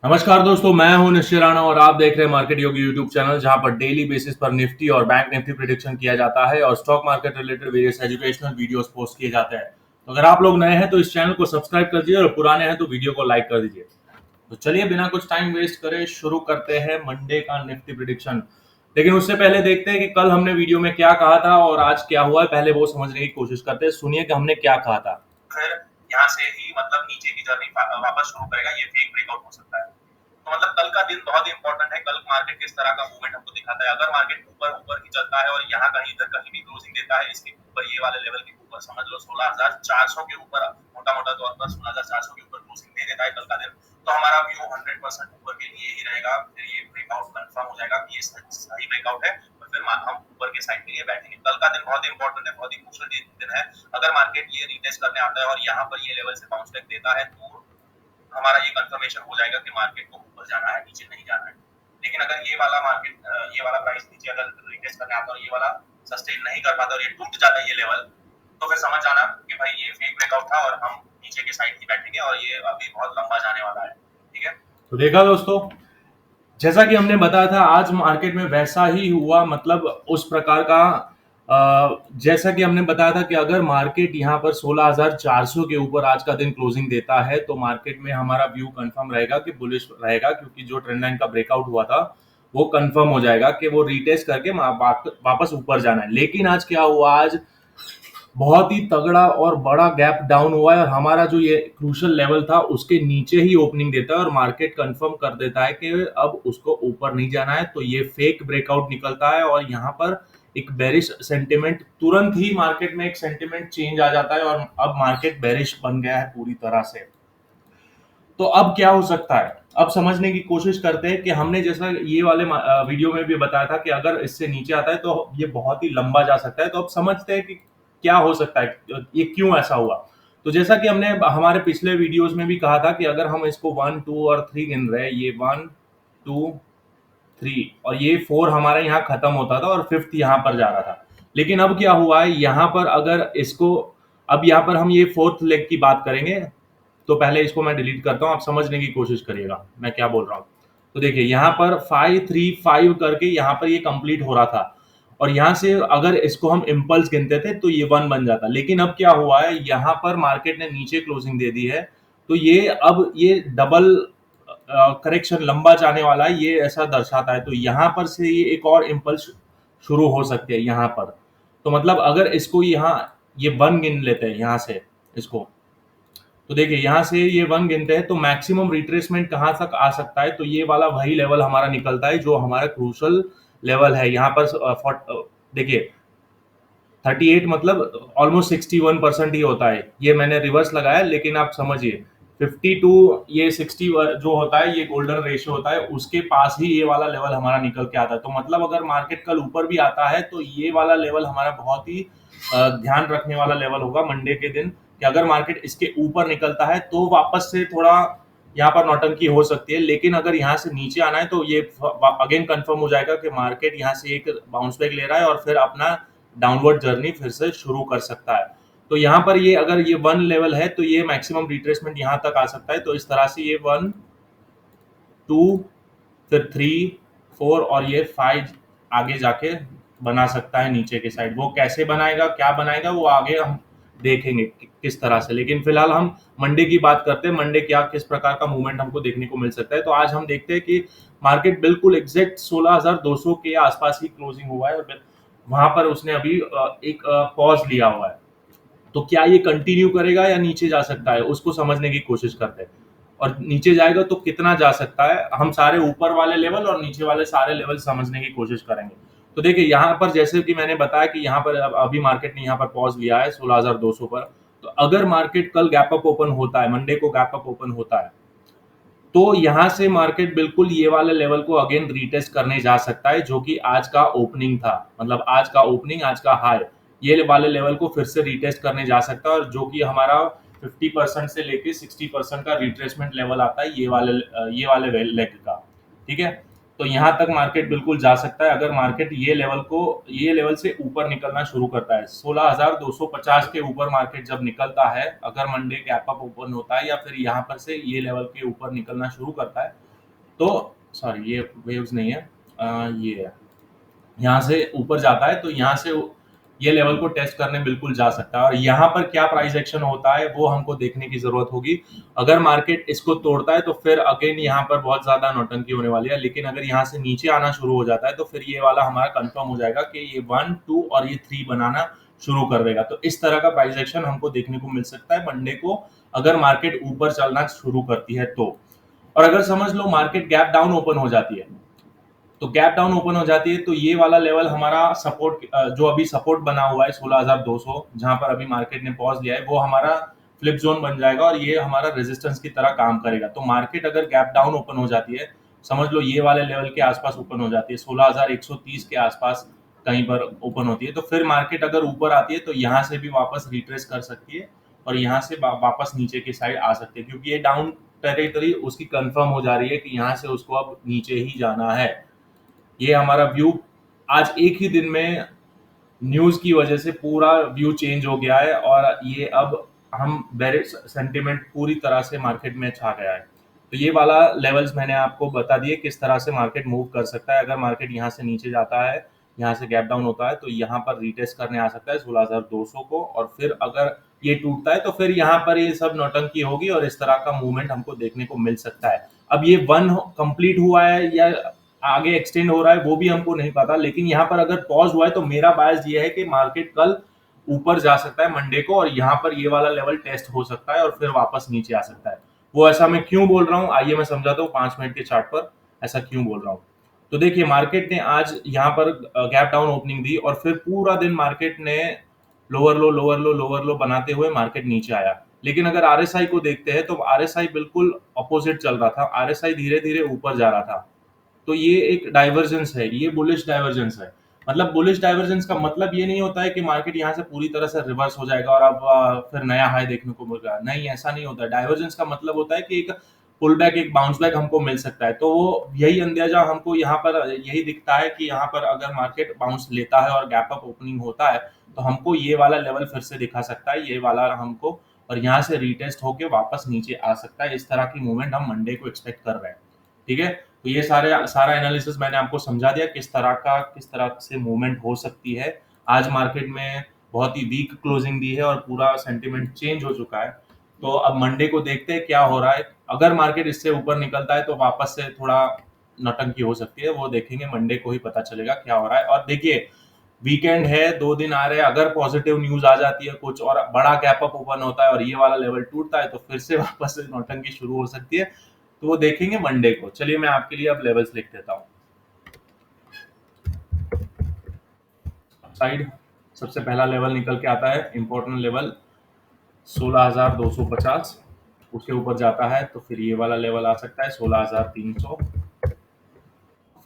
नमस्कार दोस्तों, मैं हूं निश्चय राणा और आप देख रहे हैं मार्केट योगी यूट्यूब चैनल, जहां पर डेली बेसिस पर निफ्टी और बैंक निफ्टी प्रिडिक्शन किया जाता है और stock market related various educational videos post किए जाते हैं। तो अगर आप लोग नए हैं तो इस चैनल को सब्सक्राइब कर दीजिए और पुराने हैं तो वीडियो को लाइक कर दीजिए। तो चलिए बिना कुछ टाइम वेस्ट करे शुरू करते हैं मंडे का निफ्टी प्रिडिक्शन। लेकिन उससे पहले देखते हैं कि कल हमने वीडियो में क्या कहा था और आज क्या हुआ है। पहले वो समझने की कोशिश करते हैं। सुनिए कि हमने क्या कहा था। फिर यहाँ से ही मतलब नीचे की जर्नी वापस शुरू करेगा, ये फेक ब्रेकआउट हो सकता है। तो मतलब कल का दिन बहुत इंपॉर्टेंट है। कल मार्केट किस तरह का मूवमेंट हमको दिखाता है। अगर मार्केट ऊपर ऊपर ही चलता है और यहाँ कहीं इधर कहीं भी क्लोजिंग देता है इसके ऊपर, ये वाले लेवल के ऊपर समझ लो 16,400 के ऊपर, मोटा मोटा तौर पर 16,400 के ऊपर क्लोजिंग दे देता है कल का दिन, तो हमारा व्यू 100% ऊपर के लिए ही रहेगा। फिर ये ब्रेकआउट कंफर्म हो जाएगा कि ये सही ब्रेकआउट है और फिर हम ऊपर के साइड के लिए बैठेंगे। कल का दिन बहुत इंपॉर्टेंट है, बहुत ही क्रूशियल दिन है। अगर मार्केट ये रिटेस्ट करने आता है और यहाँ पर ये लेवल से बाउंस बैक देता है तो हमारा ये कंफर्मेशन हो जाएगा कि मार्केट को ऊपर जाना है, नीचे नहीं जाना है। लेकिन अगर ये वाला मार्केट ये वाला प्राइस नीचे अगर रिटेस्ट करने आता है और ये वाला सस्टेन नहीं कर पाता और ये टूट जाता है ये लेवल, तो फिर समझ जाना कि भाई ये फेक ब्रेकआउट था और हम नीचे के साइड ही बैठेंगे और ये अभी बहुत लंबा जाने वाला है। ठीक है, तो देखा दोस्तों, जैसा कि हमने बताया था आज मार्केट में वैसा ही हुआ। मतलब उस प्रकार का जैसा कि हमने बताया था कि अगर मार्केट यहाँ पर 16,400 के ऊपर आज का दिन क्लोजिंग देता है तो मार्केट में हमारा व्यू कंफर्म रहेगा कि बुलिश रहेगा, क्योंकि जो ट्रेंड लाइन का ब्रेकआउट हुआ था वो कंफर्म हो जाएगा कि वो रीटेस्ट करके वापस ऊपर जाना है। लेकिन आज क्या हुआ, आज बहुत ही तगड़ा और बड़ा गैप डाउन हुआ है और हमारा जो ये क्रूशियल लेवल था उसके नीचे ही ओपनिंग देता है और मार्केट कंफर्म कर देता है कि अब उसको ऊपर नहीं जाना है। तो ये फेक ब्रेकआउट निकलता है और यहाँ पर एक बेरिश सेंटिमेंट, तुरंत ही मार्केट में एक सेंटिमेंट चेंज आ जाता है और अब मार्केट बेरिश बन गया है पूरी तरह से। तो अब क्या हो सकता है, अब समझने की कोशिश करते हैं कि हमने जैसा ये वाले वीडियो में भी बताया था कि अगर इससे नीचे आता है तो ये बहुत ही लंबा जा सकता है। तो अब समझते हैं कि क्या हो सकता है, ये क्यों ऐसा हुआ। तो जैसा कि हमने हमारे पिछले वीडियोस में भी कहा था कि अगर हम इसको 1 2 और 3 गिन रहे हैं, ये 1 2 3 और ये 4 हमारा यहाँ खत्म होता था और 5th यहाँ पर जा रहा था। लेकिन अब क्या हुआ है, यहाँ पर अगर इसको, अब यहाँ पर हम ये 4th लेग की बात करेंगे। तो पहले इसको मैं डिलीट करता हूँ, आप समझने की कोशिश करिएगा मैं क्या बोल रहा हूँ। तो देखिए यहाँ पर 5 3 5 करके यहाँ पर ये कंप्लीट हो रहा था और यहाँ से अगर इसको हम इम्पल्स गिनते थे तो ये 1 बन जाता। लेकिन अब क्या हुआ है, यहाँ पर मार्केट ने नीचे क्लोजिंग दे दी है तो ये अब ये डबल करेक्शन लंबा जाने वाला है, ये ऐसा दर्शाता है। तो यहाँ पर से ये एक और इम्पल्स शुरू हो सकती है यहाँ पर। तो मतलब अगर इसको यहाँ ये 1 गिन लेते हैं यहाँ से इसको, तो देखिए यहाँ से ये 1 गिनते हैं तो मैक्सिमम रिट्रेसमेंट कहाँ तक आ सकता है, तो ये वाला वही लेवल हमारा निकलता है जो हमारा क्रूशल लेवल है। यहाँ पर देखिए 38 मतलब ऑलमोस्ट 61% ही होता है। ये मैंने रिवर्स लगाया लेकिन आप समझिए 52 ये 60 जो होता है ये गोल्डन रेशियो होता है, उसके पास ही ये वाला लेवल हमारा निकल के आता है। तो मतलब अगर मार्केट कल ऊपर भी आता है तो ये वाला लेवल हमारा बहुत ही ध्यान रखने वाला लेवल होगा मंडे के दिन, कि अगर मार्केट इसके ऊपर निकलता है तो वापस से थोड़ा यहाँ पर नौटंकी हो सकती है। लेकिन अगर यहाँ से नीचे आना है तो ये अगेन कंफर्म हो जाएगा कि मार्केट यहाँ से एक बाउंस बैक ले रहा है और फिर अपना डाउनवर्ड जर्नी फिर से शुरू कर सकता है। तो यहाँ पर ये अगर ये 1 लेवल है तो ये मैक्सिमम रिट्रेसमेंट यहाँ तक आ सकता है। तो इस तरह से ये 1 2 फिर 3 4 और ये 5 आगे जाके बना सकता है नीचे के साइड। वो कैसे बनाएगा, क्या बनाएगा, वो आगे हम देखेंगे किस तरह से। लेकिन फिलहाल हम मंडे की बात करते हैं, मंडे क्या किस प्रकार का मूवमेंट हमको देखने को मिल सकता है। तो आज हम देखते हैं कि मार्केट बिल्कुल एग्जैक्ट 16,200 के आसपास ही क्लोजिंग हुआ है और वहां पर उसने अभी एक पॉज लिया हुआ है। तो क्या ये कंटिन्यू करेगा या नीचे जा सकता है, उसको समझने की कोशिश करते हैं। और नीचे जाएगा तो कितना जा सकता है, हम सारे ऊपर वाले लेवल और नीचे वाले सारे लेवल समझने की कोशिश करेंगे। तो देखिए यहाँ पर जैसे कि मैंने बताया कि यहाँ पर अभी मार्केट ने यहाँ पर पॉज लिया है 16,200 पर। तो अगर मार्केट कल गैप अप ओपन होता है, मंडे को गैप अप ओपन होता है, तो यहाँ से मार्केट बिल्कुल ये वाले लेवल को अगेन रीटेस्ट करने जा सकता है जो कि आज का ओपनिंग था। मतलब आज का ओपनिंग, आज का हाई, ये वाले लेवल को फिर से रीटेस्ट करने जा सकता है और जो कि हमारा 50% से लेके 60% का रिट्रेसमेंट लेवल आता है ये वाले लेग का। ठीक है, तो यहाँ तक मार्केट बिल्कुल जा सकता है अगर मार्केट ये लेवल से ऊपर निकलना शुरू करता है। 16,250 के ऊपर मार्केट जब निकलता है, अगर मंडे गैप अप ओपन होता है या फिर यहाँ पर से ये लेवल के ऊपर निकलना शुरू करता है, तो सॉरी, ये वेव्स नहीं है, ये है, यहाँ से ऊपर जाता है तो यहाँ से ये लेवल को टेस्ट करने बिल्कुल जा सकता है। और यहाँ पर क्या प्राइस एक्शन होता है वो हमको देखने की जरूरत होगी। अगर मार्केट इसको तोड़ता है तो फिर अगेन यहाँ पर बहुत ज्यादा नौटंकी होने वाली है, लेकिन अगर यहाँ से नीचे आना शुरू हो जाता है तो फिर ये वाला हमारा कंफर्म हो जाएगा कि ये 1 2 और ये 3 बनाना शुरू कर देगा। तो इस तरह का प्राइस एक्शन हमको देखने को मिल सकता है मंडे को, अगर मार्केट ऊपर चलना शुरू करती है तो। और अगर समझ लो मार्केट गैप डाउन ओपन हो जाती है, तो गैप डाउन ओपन हो जाती है तो ये वाला लेवल हमारा सपोर्ट, जो अभी सपोर्ट बना हुआ है 16,200, जहां पर अभी मार्केट ने पॉज लिया है, वो हमारा फ्लिप जोन बन जाएगा और ये हमारा रेजिस्टेंस की तरह काम करेगा। तो मार्केट अगर गैप डाउन ओपन हो जाती है, समझ लो ये वाले लेवल के आसपास ओपन हो जाती है, 16,130 के आसपास कहीं पर ओपन होती है, तो फिर मार्केट अगर ऊपर आती है तो यहाँ से भी वापस रिट्रेस कर सकती है और यहाँ से वापस नीचे की साइड आ सकती है, क्योंकि ये डाउन टेरिटरी उसकी कंफर्म हो जा रही है कि यहाँ से उसको अब नीचे ही जाना है। ये हमारा व्यू आज एक ही दिन में न्यूज की वजह से पूरा व्यू चेंज हो गया है और ये अब हम बेरिश सेंटिमेंट पूरी तरह से मार्केट में छा गया है। तो ये वाला लेवल्स मैंने आपको बता दिए किस तरह से मार्केट मूव कर सकता है। अगर मार्केट यहाँ से नीचे जाता है, यहाँ से गैप डाउन होता है, तो यहाँ पर रिटेस्ट करने आ सकता है 16,200 को, और फिर अगर ये टूटता है तो फिर यहाँ पर ये सब नौटंकी होगी और इस तरह का मूवमेंट हमको देखने को मिल सकता है। अब ये वन कंप्लीट हुआ है या आगे एक्सटेंड हो रहा है वो भी हमको नहीं पता, लेकिन यहाँ पर अगर पॉज हुआ है तो मेरा बायस ये है कि मार्केट कल ऊपर जा सकता है मंडे को, और यहाँ पर ये वाला लेवल टेस्ट हो सकता है और फिर वापस नीचे आ सकता है। वो ऐसा मैं क्यों बोल रहा हूँ, आइए मैं समझाता हूँ 5 मिनट के चार्ट पर ऐसा क्यों बोल रहा हूँ। तो देखिए, मार्केट ने आज यहाँ पर गैप डाउन ओपनिंग दी और फिर पूरा दिन मार्केट ने लोअर लो लोअर लो लोअर लो बनाते हुए मार्केट नीचे आया। लेकिन अगर आरएसआई को देखते हैं तो आरएसआई बिल्कुल अपोजिट चल रहा था, आरएसआई धीरे धीरे ऊपर जा रहा था। तो ये एक डाइवर्जेंस है, ये बुलिश डाइवर्जेंस है। मतलब बुलिश डाइवर्जेंस का मतलब ये नहीं होता है कि मार्केट यहाँ से पूरी तरह से रिवर्स हो जाएगा और अब फिर नया हाई देखने को मिल रहा है, नहीं, ऐसा नहीं होता है। डाइवर्जेंस का मतलब होता है कि एक पुल बैक, एक बाउंस बैक हमको मिल सकता है। तो वो यही अंदाजा हमको यहाँ पर यही दिखता है कि यहाँ पर अगर मार्केट बाउंस लेता है और गैप अप ओपनिंग होता है तो हमको ये वाला लेवल फिर से दिखा सकता है, ये वाला हमको, और यहाँ से रिटेस्ट होके वापस नीचे आ सकता है। इस तरह की मूवमेंट हम मंडे को एक्सपेक्ट कर रहे हैं। ठीक है, तो ये सारा एनालिसिस मैंने आपको समझा दिया किस तरह से मूवमेंट हो सकती है। आज मार्केट में बहुत ही वीक क्लोजिंग दी है और पूरा सेंटिमेंट चेंज हो चुका है। तो अब मंडे को देखते हैं क्या हो रहा है। अगर मार्केट इससे ऊपर निकलता है तो वापस से थोड़ा नौटंकी हो सकती है, वो देखेंगे, मंडे को ही पता चलेगा क्या हो रहा है। और देखिए, वीकेंड है, 2 दिन आ रहे हैं, अगर पॉजिटिव न्यूज आ जाती है कुछ और बड़ा गैप अप ओपन होता है और ये वाला लेवल टूटता है तो फिर से वापस से नौटंकी शुरू हो सकती है। तो वो देखेंगे मंडे को। चलिए मैं आपके लिए अब लेवल्स लिख देता हूँ। साइड सबसे पहला लेवल निकल के आता है, इंपॉर्टेंट लेवल 16,250। उसके ऊपर जाता है तो फिर ये वाला लेवल आ सकता है 16,300।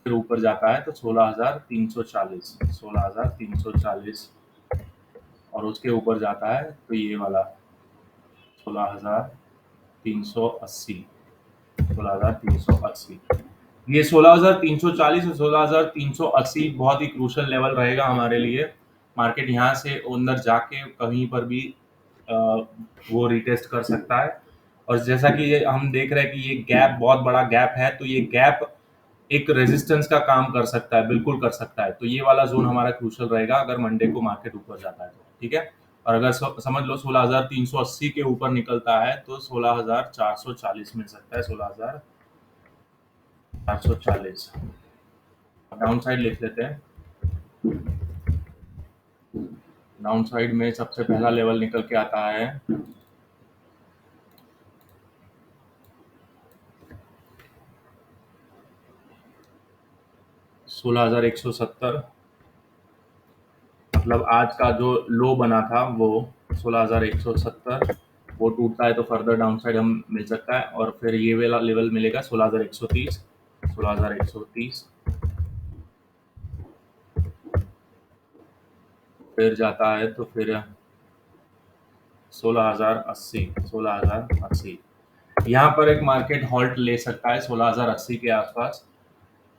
फिर ऊपर जाता है तो 16,340, 16,340, और उसके ऊपर जाता है तो ये वाला 16,380, 16,380। ये 16,340 और 16,380 बहुत ही क्रूशल लेवल रहेगा हमारे लिए। मार्केट यहाँ से अंदर जाके कहीं पर भी वो रिटेस्ट कर सकता है। और जैसा कि हम देख रहे हैं कि ये गैप बहुत बड़ा गैप है, तो ये गैप एक रेजिस्टेंस का काम कर सकता है, बिल्कुल कर सकता है। तो ये वाला जोन हमारा क्रूशल रहेगा अगर मंडे को मार्केट ऊपर जाता है तो। ठीक है, और अगर समझ लो 16,380 के ऊपर निकलता है तो 16,440 मिल सकता है, 16,440। डाउन साइड लिख लेते हैं। डाउन साइड में सबसे पहला लेवल निकल के आता है 16,170। मतलब आज का जो लो बना था वो 16,170, वो टूटता है तो फर्दर डाउन साइड हम मिल सकता है। और फिर ये वाला लेवल मिलेगा 16,130, 16,130। फिर जाता है तो फिर 16,080, 16,080। यहाँ पर एक मार्केट हॉल्ट ले सकता है 16,080 के आसपास।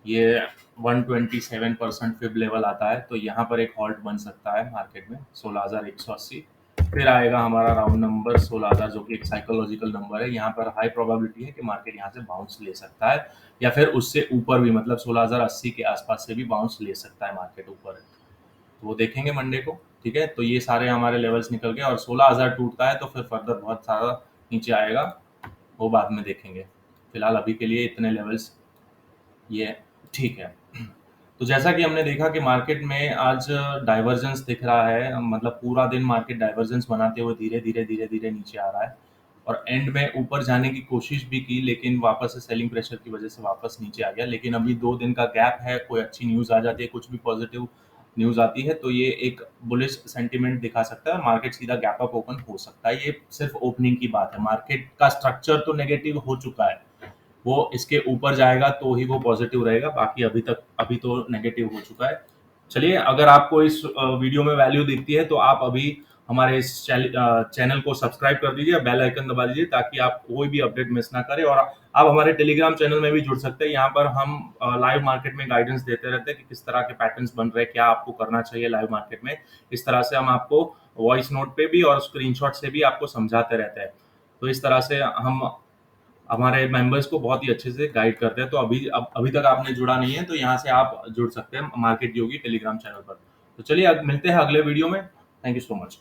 ये 127% फिब लेवल आता है, तो यहाँ पर एक हॉल्ट बन सकता है मार्केट में 16,180। फिर आएगा हमारा राउंड नंबर 16,000 जो कि एक साइकोलॉजिकल नंबर है। यहाँ पर हाई प्रोबेबिलिटी है कि मार्केट यहाँ से बाउंस ले सकता है या फिर उससे ऊपर भी, मतलब 16,080 के आसपास से भी बाउंस ले सकता है मार्केट ऊपर। तो वो देखेंगे मंडे को। ठीक है, तो ये सारे हमारे लेवल्स निकल गए और 16,000 टूटता है तो फिर फर्दर बहुत सारा नीचे आएगा, वो बाद में देखेंगे। फिलहाल अभी के लिए इतने लेवल्स ये ठीक है। तो जैसा कि हमने देखा कि मार्केट में आज डाइवर्जेंस दिख रहा है, मतलब पूरा दिन मार्केट डाइवर्जेंस बनाते हुए धीरे धीरे धीरे धीरे नीचे आ रहा है और एंड में ऊपर जाने की कोशिश भी की, लेकिन वापस से सेलिंग प्रेशर की वजह से वापस नीचे आ गया। लेकिन अभी 2 दिन का गैप है, कोई अच्छी न्यूज आ जाती है, कुछ भी पॉजिटिव न्यूज आती है तो ये एक बुलिश सेंटीमेंट दिखा सकता है, मार्केट सीधा गैप अप ओपन हो सकता है। ये सिर्फ ओपनिंग की बात है, मार्केट का स्ट्रक्चर तो नेगेटिव हो चुका है, वो इसके ऊपर जाएगा तो ही वो पॉजिटिव रहेगा, बाकी अभी तो नेगेटिव हो चुका है। चलिए, अगर आपको इस वीडियो में वैल्यू दिखती है तो आप अभी हमारे इस चैनल को सब्सक्राइब कर दीजिए, बेल आइकन दबा दीजिए ताकि आप कोई भी अपडेट मिस ना करें। और आप हमारे टेलीग्राम चैनल में भी जुड़ सकते हैं, यहाँ पर हम लाइव मार्केट में गाइडेंस देते रहते हैं कि किस तरह के पैटर्न्स बन रहे हैं, क्या आपको करना चाहिए लाइव मार्केट में। इस तरह से हम आपको वॉइस नोट पे भी और स्क्रीनशॉट से भी आपको समझाते रहते हैं। तो इस तरह से हम हमारे मेंबर्स को बहुत ही अच्छे से गाइड करते हैं। तो अभी तक आपने जुड़ा नहीं है तो यहाँ से आप जुड़ सकते हैं मार्केट योगी टेलीग्राम चैनल पर। तो चलिए, अब मिलते हैं अगले वीडियो में। Thank you so much.